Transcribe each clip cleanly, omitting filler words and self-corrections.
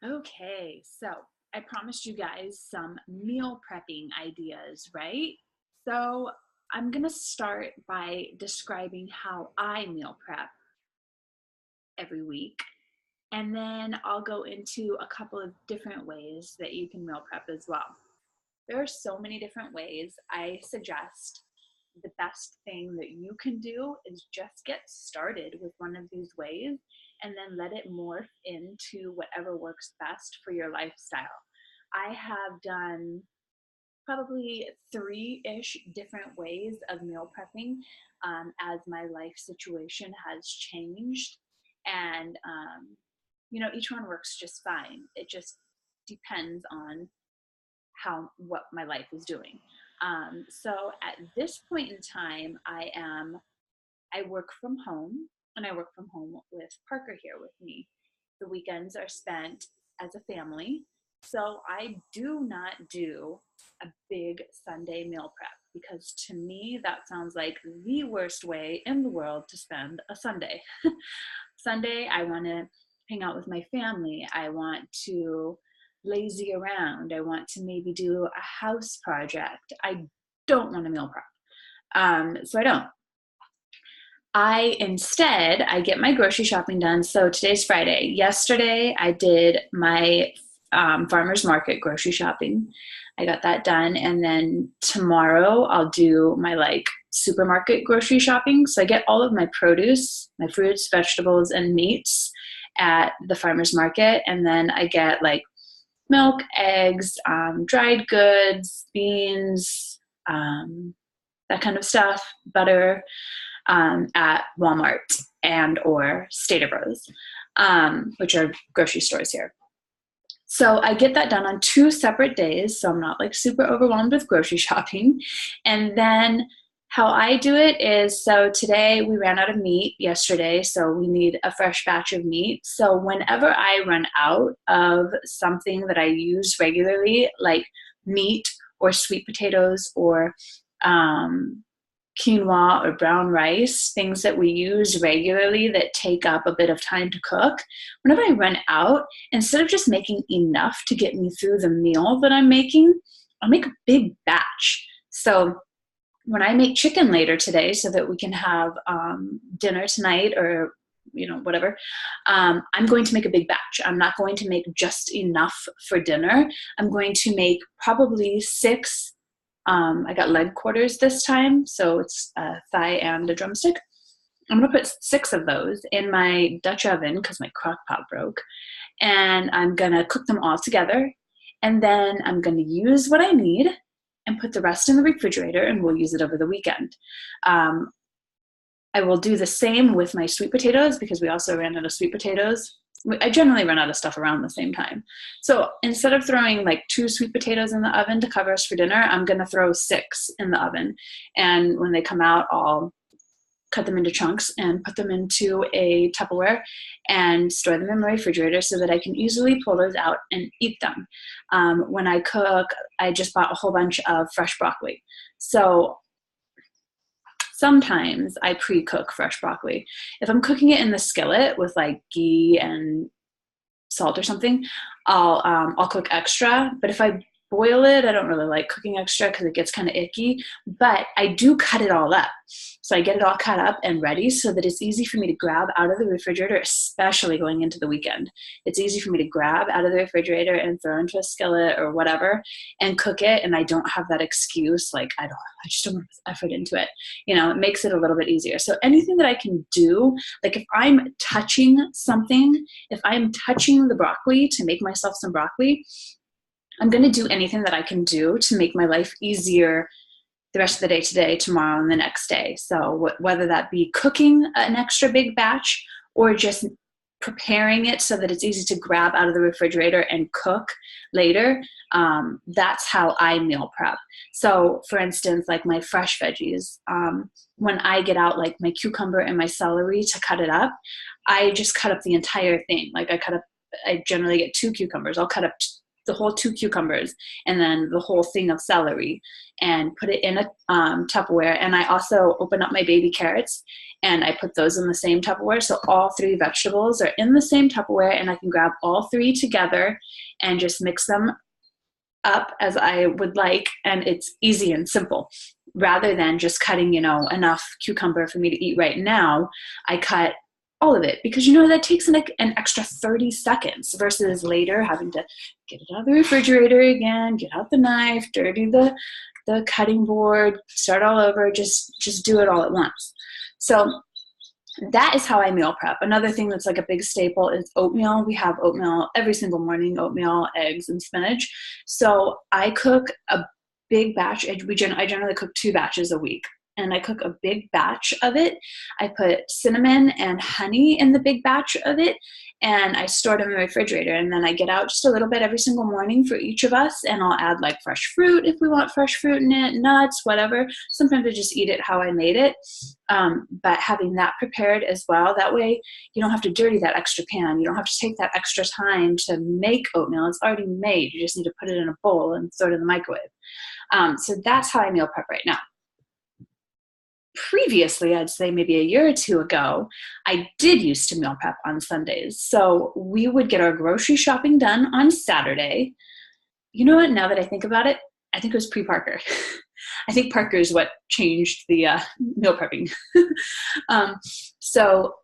Okay, so I promised you guys some meal prepping ideas, right? So I'm gonna start by describing how I meal prep every week, and then I'll go into a couple of different ways that you can meal prep as well. There are so many different ways. I suggest the best thing that you can do is just get started with one of these ways and then let it morph into whatever works best for your lifestyle. I have done probably three-ish different ways of meal prepping as my life situation has changed. And, each one works just fine. It just depends on what my life is doing. So at this point in time, I work from home, and I work from home with Parker here with me. The weekends are spent as a family, so I do not do a big Sunday meal prep because to me that sounds like the worst way in the world to spend a Sunday. Sunday, I want to hang out with my family. I want to lazy around. I want to maybe do a house project. I don't want to meal prep. So I don't. I get my grocery shopping done. So today's Friday. Yesterday, I did my farmer's market grocery shopping. I got that done. And then tomorrow, I'll do my supermarket grocery shopping. So I get all of my produce, my fruits, vegetables, and meats at the farmer's market. And then I get milk, eggs, dried goods, beans, that kind of stuff, butter, at Walmart and or Stater Bros, which are grocery stores here. So I get that done on 2 separate days, so I'm not super overwhelmed with grocery shopping. And then how I do it is, so today we ran out of meat yesterday, so we need a fresh batch of meat. So whenever I run out of something that I use regularly, like meat or sweet potatoes or quinoa or brown rice, things that we use regularly that take up a bit of time to cook, whenever I run out, instead of just making enough to get me through the meal that I'm making, I'll make a big batch. So when I make chicken later today so that we can have dinner tonight or whatever, I'm going to make a big batch. I'm not going to make just enough for dinner. I'm going to make probably 6. I got leg quarters this time, so it's a thigh and a drumstick. I'm going to put 6 of those in my Dutch oven because my crock pot broke, and I'm going to cook them all together, and then I'm going to use what I need and put the rest in the refrigerator, and we'll use it over the weekend. I will do the same with my sweet potatoes because we also ran out of sweet potatoes. I generally run out of stuff around the same time. So instead of throwing 2 sweet potatoes in the oven to cover us for dinner, I'm going to throw 6 in the oven. And when they come out, I'll cut them into chunks and put them into a Tupperware and store them in my refrigerator so that I can easily pull those out and eat them. When I cook, I just bought a whole bunch of fresh broccoli. So sometimes I pre-cook fresh broccoli. If I'm cooking it in the skillet with ghee and salt or something, I'll cook extra. But if I boil it, I don't really like cooking extra because it gets kind of icky. But I do cut it all up. So I get it all cut up and ready so that it's easy for me to grab out of the refrigerator, especially going into the weekend. It's easy for me to grab out of the refrigerator and throw into a skillet or whatever and cook it. And I don't have that excuse, I just don't want to put effort into it. It makes it a little bit easier. So anything that I can do, if I'm touching something, if I'm touching the broccoli to make myself some broccoli, I'm going to do anything that I can do to make my life easier the rest of the day today, tomorrow, and the next day. So whether that be cooking an extra big batch or just preparing it so that it's easy to grab out of the refrigerator and cook later, that's how I meal prep. So for instance, my fresh veggies, when I get out my cucumber and my celery to cut it up, I just cut up the entire thing. I generally get 2 cucumbers. I'll cut up the whole 2 cucumbers and then the whole thing of celery and put it in a Tupperware. And I also open up my baby carrots and I put those in the same Tupperware. So all 3 vegetables are in the same Tupperware, and I can grab all 3 together and just mix them up as I would like. And it's easy and simple. Rather than just cutting, enough cucumber for me to eat right now, I cut all of it because, that takes an extra 30 seconds versus later having to get it out of the refrigerator again, get out the knife, dirty the cutting board, start all over, just do it all at once. So that is how I meal prep. Another thing that's like a big staple is oatmeal. We have oatmeal every single morning, oatmeal, eggs, and spinach. So I cook a big batch. I generally cook 2 batches a week. And I cook a big batch of it. I put cinnamon and honey in the big batch of it, and I store it in the refrigerator. And then I get out just a little bit every single morning for each of us, and I'll add like fresh fruit if we want fresh fruit in it, nuts, whatever. Sometimes I just eat it how I made it. But having that prepared as well, that way you don't have to dirty that extra pan. You don't have to take that extra time to make oatmeal. It's already made. You just need to put it in a bowl and throw it in the microwave. So that's how I meal prep right now. Previously, I'd say maybe a year or 2 ago, I did used to meal prep on Sundays. So we would get our grocery shopping done on Saturday. You know what? Now that I think about it, I think it was pre-Parker. I think Parker is what changed the meal prepping. So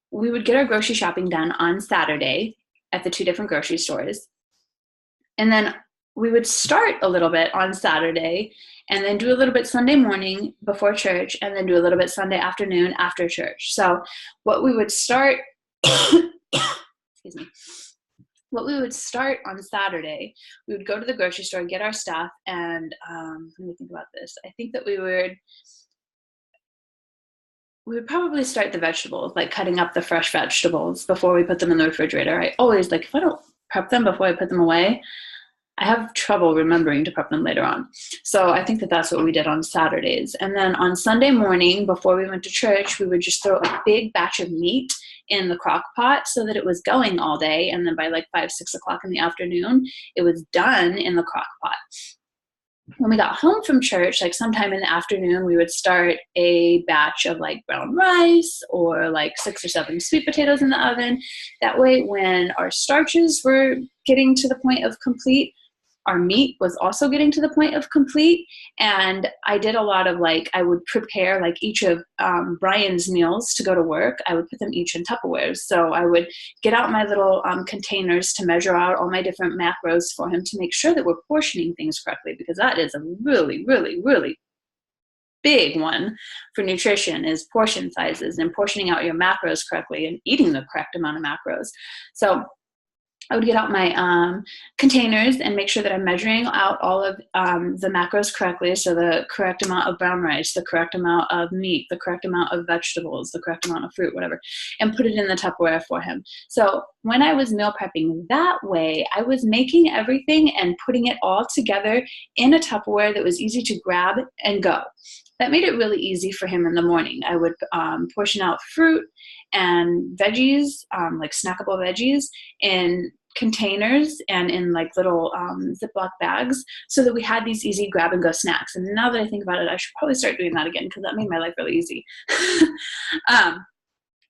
we would get our grocery shopping done on Saturday at the 2 different grocery stores. And then we would start a little bit on Saturday and then do a little bit Sunday morning before church, and then do a little bit Sunday afternoon after church. So what we would start, excuse me, what we would start on Saturday, we would go to the grocery store, get our stuff, and let me think about this. I think that we would probably start the vegetables, like cutting up the fresh vegetables before we put them in the refrigerator. I always, if I don't prep them before I put them away, I have trouble remembering to prep them later on. So I think that that's what we did on Saturdays. And then on Sunday morning, before we went to church, we would just throw a big batch of meat in the crock pot so that it was going all day. And then by 5, 6 o'clock in the afternoon, it was done in the crock pot. When we got home from church, sometime in the afternoon, we would start a batch of brown rice or 6 or 7 sweet potatoes in the oven. That way, when our starches were getting to the point of complete, our meat was also getting to the point of complete. And I did a lot of I would prepare each of Brian's meals to go to work. I would put them each in Tupperwares. So I would get out my little containers to measure out all my different macros for him to make sure that we're portioning things correctly, because that is a really, really, really big one for nutrition, is portion sizes and portioning out your macros correctly and eating the correct amount of macros. So I would get out my containers and make sure that I'm measuring out all of the macros correctly. So the correct amount of brown rice, the correct amount of meat, the correct amount of vegetables, the correct amount of fruit, whatever, and put it in the Tupperware for him. So when I was meal prepping that way, I was making everything and putting it all together in a Tupperware that was easy to grab and go. That made it really easy for him in the morning. I would portion out fruit and veggies, snackable veggies, in containers and in little Ziploc bags, so that we had these easy grab and go snacks. And now that I think about it, I should probably start doing that again, because that made my life really easy.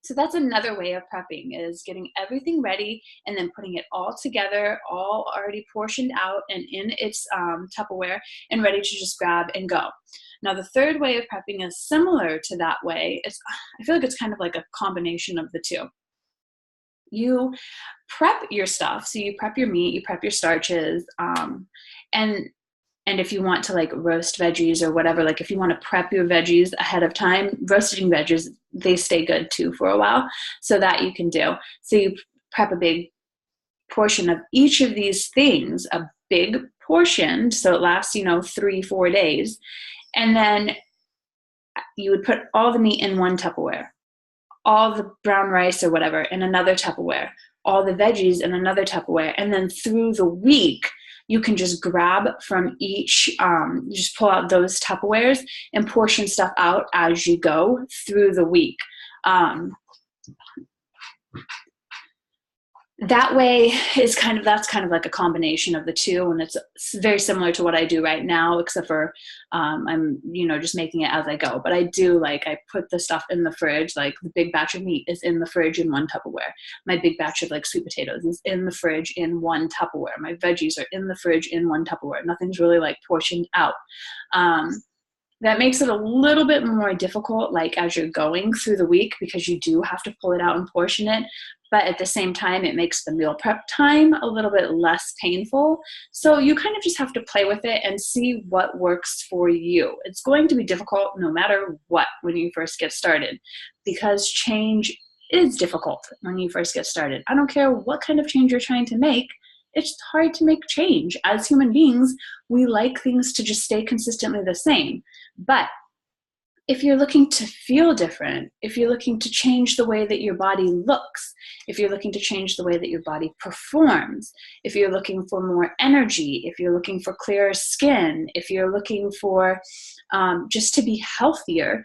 So that's another way of prepping, is getting everything ready and then putting it all together, all already portioned out and in its Tupperware and ready to just grab and go. Now, the third way of prepping is similar to that way. I feel like it's kind of like a combination of the two. You prep your stuff. So you prep your meat, you prep your starches, and if you want to roast veggies or whatever, if you want to prep your veggies ahead of time, roasting veggies, they stay good too for a while, so that you can do. So you prep a big portion of each of these things, a big portion, so it lasts, 3-4 days. And then you would put all the meat in one Tupperware, all the brown rice or whatever in another Tupperware, all the veggies in another Tupperware. And then through the week, you can just grab from each, just pull out those Tupperwares and portion stuff out as you go through the week. that way is that's kind of like a combination of the two, and it's very similar to what I do right now, except for I'm just making it as I go. But I do, like, I put the stuff in the fridge, like the big batch of meat is in the fridge in one Tupperware, my big batch of like sweet potatoes is in the fridge in one Tupperware, my veggies are in the fridge in one Tupperware. Nothing's really like portioned out. That makes it a little bit more difficult, like as you're going through the week, because you do have to pull it out and portion it. But at the same time, it makes the meal prep time a little bit less painful. So you kind of just have to play with it and see what works for you. It's going to be difficult no matter what when you first get started, because change is difficult when you first get started. I don't care what kind of change you're trying to make. It's hard to make change. As human beings, we like things to just stay consistently the same. But if you're looking to feel different, if you're looking to change the way that your body looks, if you're looking to change the way that your body performs, if you're looking for more energy, if you're looking for clearer skin, if you're looking for just to be healthier,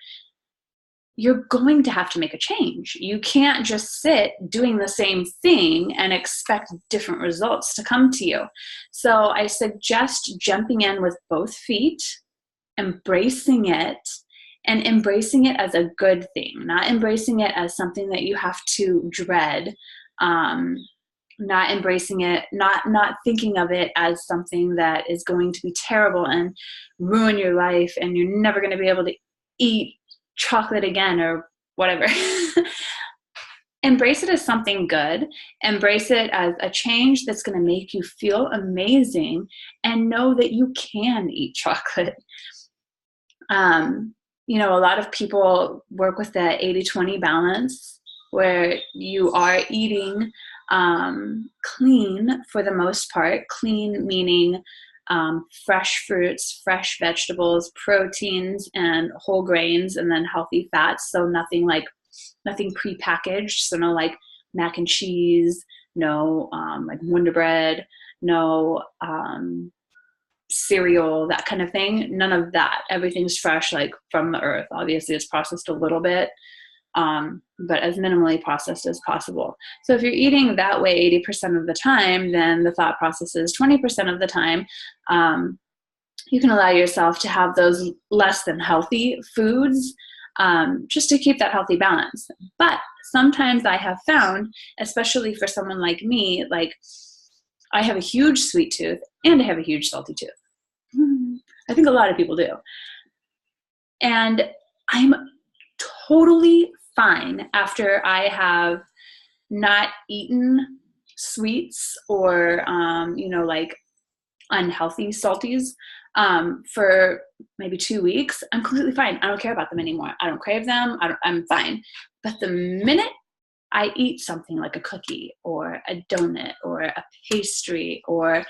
you're going to have to make a change. You can't just sit doing the same thing and expect different results to come to you. So I suggest jumping in with both feet, embracing it, and embracing it as a good thing, not embracing it as something that you have to dread, not embracing it, not thinking of it as something that is going to be terrible and ruin your life and you're never going to be able to eat chocolate again or whatever. Embrace it as something good. Embrace it as a change that's going to make you feel amazing, and know that you can eat chocolate. A lot of people work with the 80-20 balance, where you are eating clean for the most part. Clean meaning fresh fruits, fresh vegetables, proteins, and whole grains, and then healthy fats. So nothing prepackaged. So no like mac and cheese, no like Wonder Bread, no cereal, that kind of thing. None of that. Everything's fresh, like from the earth. Obviously, it's processed a little bit, but as minimally processed as possible. So if you're eating that way 80% of the time, then the thought process is 20% of the time, you can allow yourself to have those less than healthy foods, just to keep that healthy balance. But sometimes I have found, especially for someone like me, like I have a huge sweet tooth and I have a huge salty tooth. I think a lot of people do. And I'm totally fine after I have not eaten sweets or, like unhealthy salties for maybe 2 weeks. I'm completely fine. I don't care about them anymore. I don't crave them. I'm fine. But the minute I eat something like a cookie or a donut or a pastry or,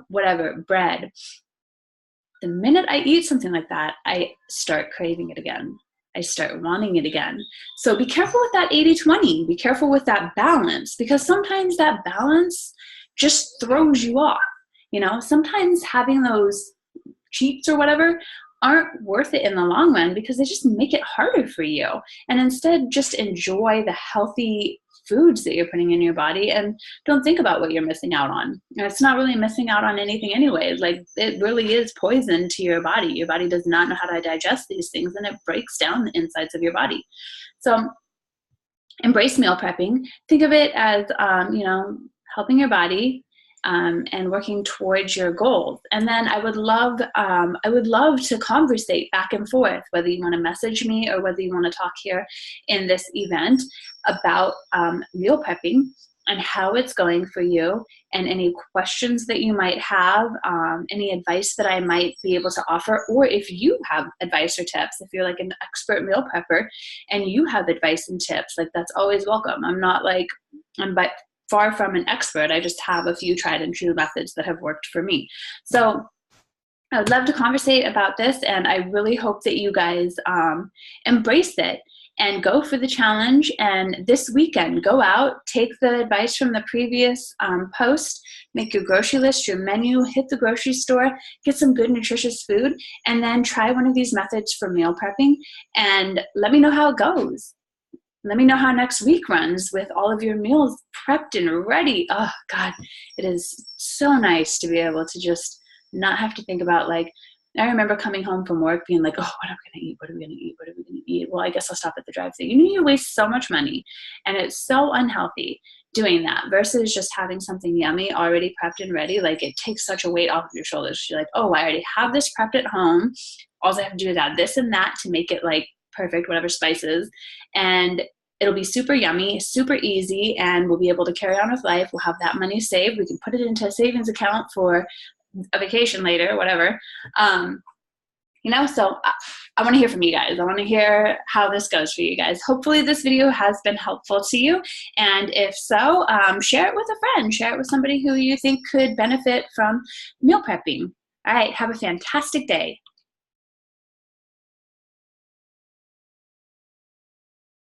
whatever, bread, the minute I eat something like that, I start craving it again. I start wanting it again. So be careful with that 80-20. Be careful with that balance, because sometimes that balance just throws you off. Sometimes having those cheats or whatever aren't worth it in the long run, because they just make it harder for you. And instead, just enjoy the healthy foods that you're putting in your body and don't think about what you're missing out on. It's not really missing out on anything anyway. Like, it really is poison to your body. Your body does not know how to digest these things, and it breaks down the insides of your body. So embrace meal prepping. Think of it as, helping your body and working towards your goals. And then I would love to conversate back and forth, whether you want to message me or whether you want to talk here in this event about meal prepping and how it's going for you, and any questions that you might have, any advice that I might be able to offer, or if you have advice or tips, if you're like an expert meal prepper and you have advice and tips, like, that's always welcome. I'm far from an expert. I just have a few tried and true methods that have worked for me. So I would love to conversate about this, and I really hope that you guys embrace it and go for the challenge. And this weekend, go out, take the advice from the previous post, make your grocery list, your menu, hit the grocery store, get some good nutritious food, and then try one of these methods for meal prepping and let me know how it goes. Let me know how next week runs with all of your meals prepped and ready. Oh God, it is so nice to be able to just not have to think about, like, I remember coming home from work being like, oh, what are we gonna eat? What are we gonna eat? What are we gonna eat? Well, I guess I'll stop at the drive-thru. You waste so much money, and it's so unhealthy doing that versus just having something yummy already prepped and ready. Like, it takes such a weight off of your shoulders. You're like, oh, I already have this prepped at home. All I have to do is add this and that to make it like perfect, whatever spices, and it'll be super yummy, super easy, and we'll be able to carry on with life. We'll have that money saved. We can put it into a savings account for a vacation later, whatever. So I want to hear from you guys. I want to hear how this goes for you guys. Hopefully this video has been helpful to you. And if so, share it with a friend. Share it with somebody who you think could benefit from meal prepping. All right, have a fantastic day.